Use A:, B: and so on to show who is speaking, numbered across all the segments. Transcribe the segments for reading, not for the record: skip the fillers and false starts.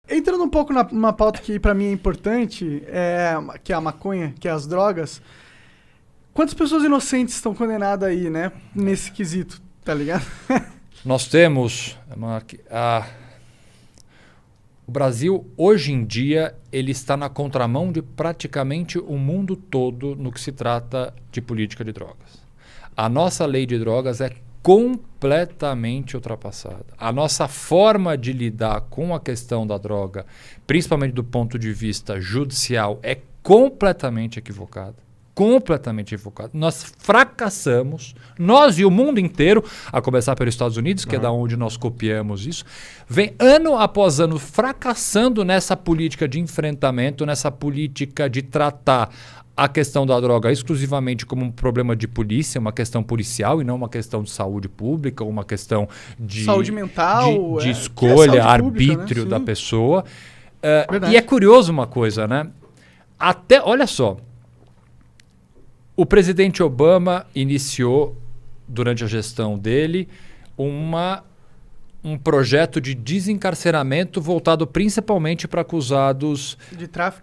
A: Entrando um pouco numa pauta que pra mim é importante, que é a maconha, que é as drogas. Quantas pessoas inocentes estão condenadas aí, né? Nesse quesito, tá ligado?
B: Nós temos... O Brasil, hoje em dia, ele está na contramão de praticamente o mundo todo no que se trata de política de drogas. A nossa lei de drogas é completamente ultrapassada. A nossa forma de lidar com a questão da droga, principalmente do ponto de vista judicial, é completamente equivocada. Completamente equivocado. Nós fracassamos, nós e o mundo inteiro, a começar pelos Estados Unidos, que é da onde nós copiamos isso, vem ano após ano fracassando nessa política de enfrentamento, nessa política de tratar a questão da droga exclusivamente como um problema de polícia, uma questão policial e não uma questão de saúde pública, uma questão de
A: saúde mental,
B: de escolha, arbítrio
A: pública, né?
B: da pessoa. E é curioso uma coisa, né? Olha só, o presidente Obama iniciou, durante a gestão dele, um projeto de desencarceramento voltado principalmente para acusados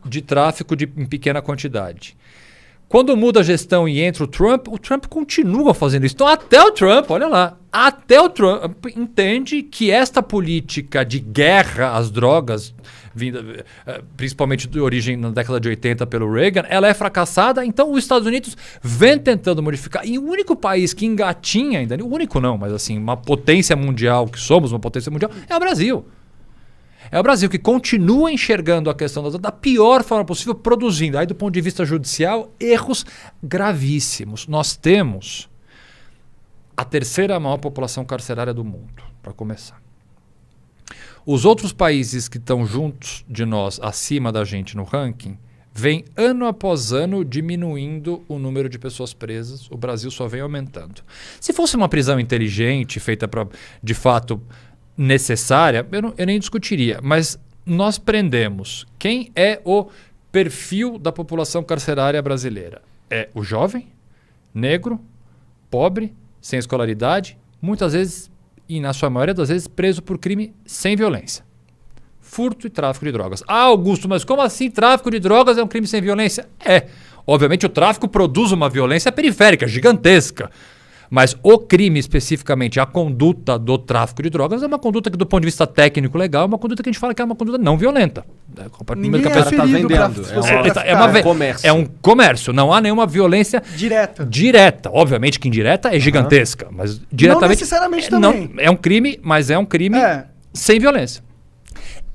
B: de tráfico em pequena quantidade. Quando muda a gestão e entra o Trump continua fazendo isso. Então até o Trump, olha lá, até o Trump entende que esta política de guerra às drogas, vinda principalmente de origem na década de 80 pelo Reagan, ela é fracassada. Então os Estados Unidos vem tentando modificar. E o único país que engatinha ainda, o único não, mas assim, uma potência mundial, que somos uma potência mundial, é o Brasil. É o Brasil que continua enxergando a questão da pior forma possível, produzindo, aí do ponto de vista judicial, erros gravíssimos. Nós temos a terceira maior população carcerária do mundo, para começar. Os outros países que estão juntos de nós, acima da gente no ranking, vêm ano após ano diminuindo o número de pessoas presas. O Brasil só vem aumentando. Se fosse uma prisão inteligente, feita de fato necessária, eu nem discutiria. Mas nós prendemos quem é o perfil da população carcerária brasileira. É o jovem, negro, pobre, sem escolaridade, muitas vezes, e na sua maioria das vezes, preso por crime sem violência. Furto e tráfico de drogas. Ah, Augusto, mas como assim tráfico de drogas é um crime sem violência? Obviamente o tráfico produz uma violência periférica, gigantesca. Mas o crime, especificamente, a conduta do tráfico de drogas, é uma conduta que, do ponto de vista técnico legal, é uma conduta que a gente fala que é uma conduta não violenta.
A: Ninguém é
C: tá vendendo.
B: É um comércio. Não há nenhuma violência direta. Obviamente que indireta é gigantesca, mas diretamente...
A: Não necessariamente também.
B: É um crime, mas é um crime sem violência.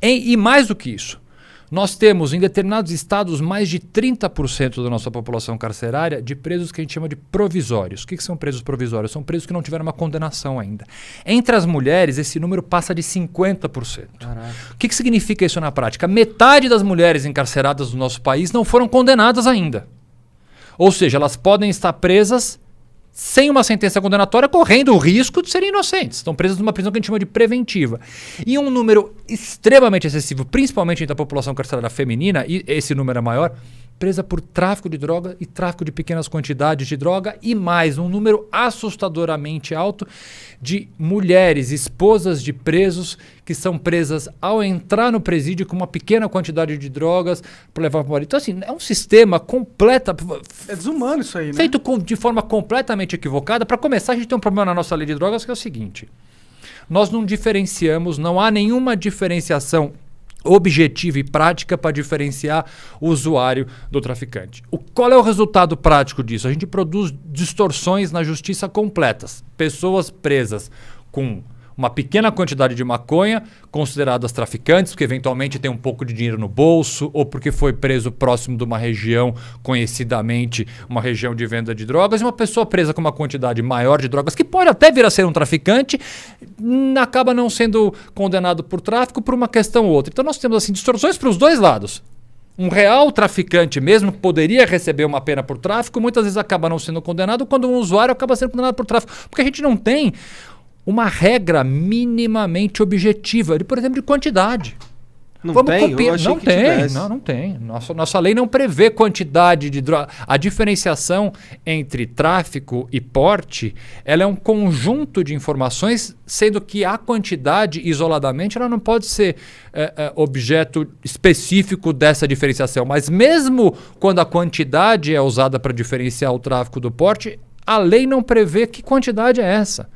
B: E mais do que isso, nós temos em determinados estados mais de 30% da nossa população carcerária de presos que a gente chama de provisórios. O que são presos provisórios? São presos que não tiveram uma condenação ainda. Entre as mulheres, esse número passa de 50%. Caraca. O que significa isso na prática? Metade das mulheres encarceradas do nosso país não foram condenadas ainda. Ou seja, elas podem estar presas sem uma sentença condenatória, correndo o risco de serem inocentes. Estão presas numa prisão que a gente chama de preventiva. E um número extremamente excessivo, principalmente entre a população carcerária feminina, e esse número é maior, presa por tráfico de droga e tráfico de pequenas quantidades de droga, e mais, um número assustadoramente alto de mulheres, esposas de presos, que são presas ao entrar no presídio com uma pequena quantidade de drogas para levar para o marido. Então, assim, é um sistema completo...
A: É desumano isso aí, né?
B: Feito de forma completamente equivocada. Para começar, a gente tem um problema na nossa lei de drogas, que é o seguinte: nós não diferenciamos, não há nenhuma diferenciação objetiva e prática para diferenciar o usuário do traficante. Qual é o resultado prático disso? A gente produz distorções na justiça completas. Pessoas presas com uma pequena quantidade de maconha, consideradas traficantes, porque eventualmente tem um pouco de dinheiro no bolso, ou porque foi preso próximo de uma região, conhecidamente uma região de venda de drogas, e uma pessoa presa com uma quantidade maior de drogas, que pode até vir a ser um traficante, acaba não sendo condenado por tráfico por uma questão ou outra. Então nós temos assim distorções para os dois lados. Um real traficante mesmo poderia receber uma pena por tráfico, muitas vezes acaba não sendo condenado, quando um usuário acaba sendo condenado por tráfico, porque a gente não tem uma regra minimamente objetiva, por exemplo, de quantidade.
C: Não tem?
B: Não tem, não tem. Nossa lei não prevê quantidade de droga. A diferenciação entre tráfico e porte, ela é um conjunto de informações, sendo que a quantidade, isoladamente, ela não pode ser objeto específico dessa diferenciação. Mas mesmo quando a quantidade é usada para diferenciar o tráfico do porte, a lei não prevê que quantidade é essa.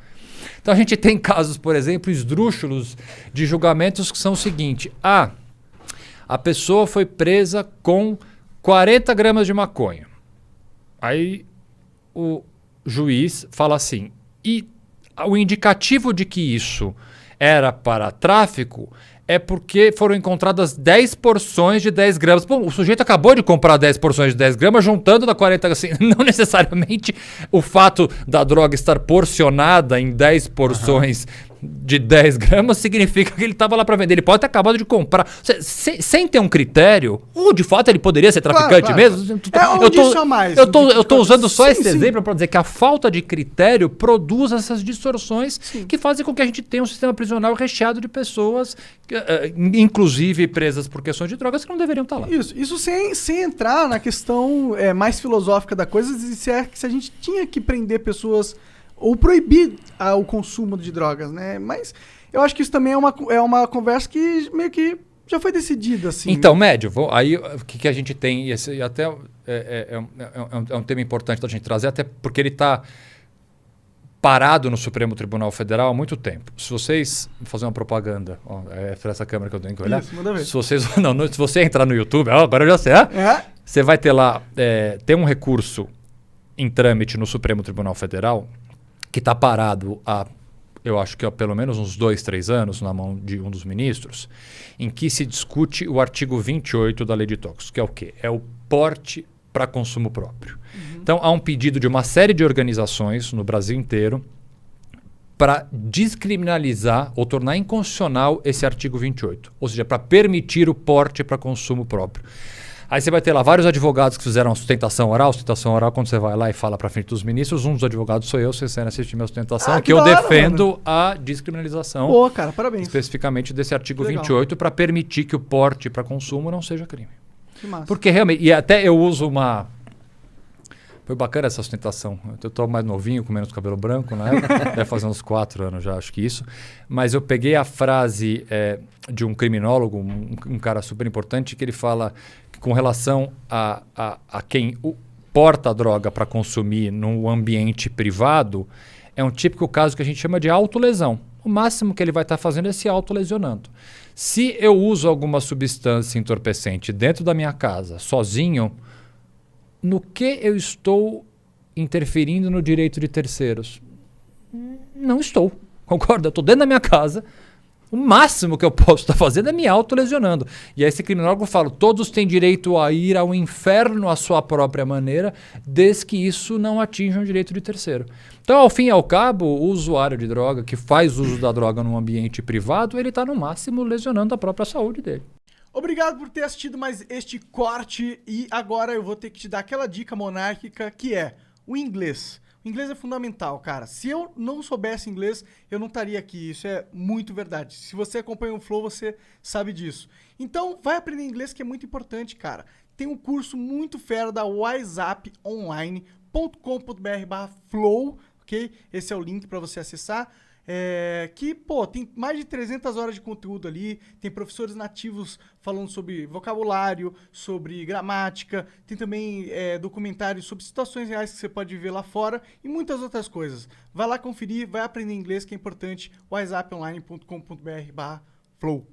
B: Então a gente tem casos, por exemplo, esdrúxulos de julgamentos que são o seguinte. A pessoa foi presa com 40 gramas de maconha. Aí o juiz fala assim, e o indicativo de que isso era para tráfico é porque foram encontradas 10 porções de 10 gramas. Bom, o sujeito acabou de comprar 10 porções de 10 gramas, juntando da 40... Assim, não necessariamente o fato da droga estar porcionada em 10 porções de 10 gramas significa que ele estava lá para vender. Ele pode ter acabado de comprar. Sem ter um critério, ou de fato ele poderia ser traficante mesmo. Eu estou usando só esse exemplo para dizer que a falta de critério produz essas distorções que fazem com que a gente tenha um sistema prisional recheado de pessoas, inclusive presas por questões de drogas, que não deveriam estar lá.
A: Isso sem entrar na questão mais filosófica da coisa, se a gente tinha que prender pessoas ou proibir o consumo de drogas, né? Mas eu acho que isso também é uma conversa que meio que já foi decidida, assim.
B: Então, Médio, aí o que a gente tem, e esse até é um tema importante da gente trazer, até porque ele está parado no Supremo Tribunal Federal há muito tempo. Se vocês... Vou fazer uma propaganda. Para essa câmera que eu tenho que olhar.
A: Isso, manda ver.
B: Se você entrar no YouTube, agora eu já sei. Você vai ter lá... tem um recurso em trâmite no Supremo Tribunal Federal que está parado há, eu acho que há pelo menos uns 2, 3 anos, na mão de um dos ministros, em que se discute o artigo 28 da Lei de Tóxicos, que é o quê? É o porte para consumo próprio. Então, há um pedido de uma série de organizações no Brasil inteiro para descriminalizar ou tornar inconstitucional esse artigo 28, ou seja, para permitir o porte para consumo próprio. Aí você vai ter lá vários advogados que fizeram sustentação oral. Sustentação oral, quando você vai lá e fala para frente dos ministros, um dos advogados sou eu, vocês querem assistir minha sustentação, que eu defendo a descriminalização.
A: Pô, cara, parabéns.
B: Especificamente desse artigo 28, para permitir que o porte para consumo não seja crime.
A: Que massa.
B: Porque realmente, e até eu uso uma... Foi bacana essa sustentação. Eu estou mais novinho, com menos cabelo branco, né? Deve fazer uns 4 anos já, acho que isso. Mas eu peguei a frase de um criminólogo, um cara super importante, que ele fala que com relação a quem porta a droga para consumir num ambiente privado, é um típico caso que a gente chama de autolesão. O máximo que ele vai estar fazendo é se autolesionando. Se eu uso alguma substância entorpecente dentro da minha casa, sozinho, no que eu estou interferindo no direito de terceiros? Não estou, concorda? Eu estou dentro da minha casa, o máximo que eu posso estar fazendo é me autolesionando. E aí esse criminólogo fala, todos têm direito a ir ao inferno à sua própria maneira, desde que isso não atinja um direito de terceiro. Então, ao fim e ao cabo, o usuário de droga que faz uso da droga num ambiente privado, ele está no máximo lesionando a própria saúde dele.
A: Obrigado por ter assistido mais este corte e agora eu vou ter que te dar aquela dica monárquica que é o inglês. O inglês é fundamental, cara. Se eu não soubesse inglês, eu não estaria aqui. Isso é muito verdade. Se você acompanha o Flow, você sabe disso. Então, vai aprender inglês que é muito importante, cara. Tem um curso muito fera da wiseaponline.com.br/flow, ok? Esse é o link para você acessar. Tem mais de 300 horas de conteúdo ali, tem professores nativos falando sobre vocabulário, sobre gramática, tem também documentários sobre situações reais que você pode ver lá fora e muitas outras coisas. Vai lá conferir, vai aprender inglês que é importante, wiseaponline.com.br/flow.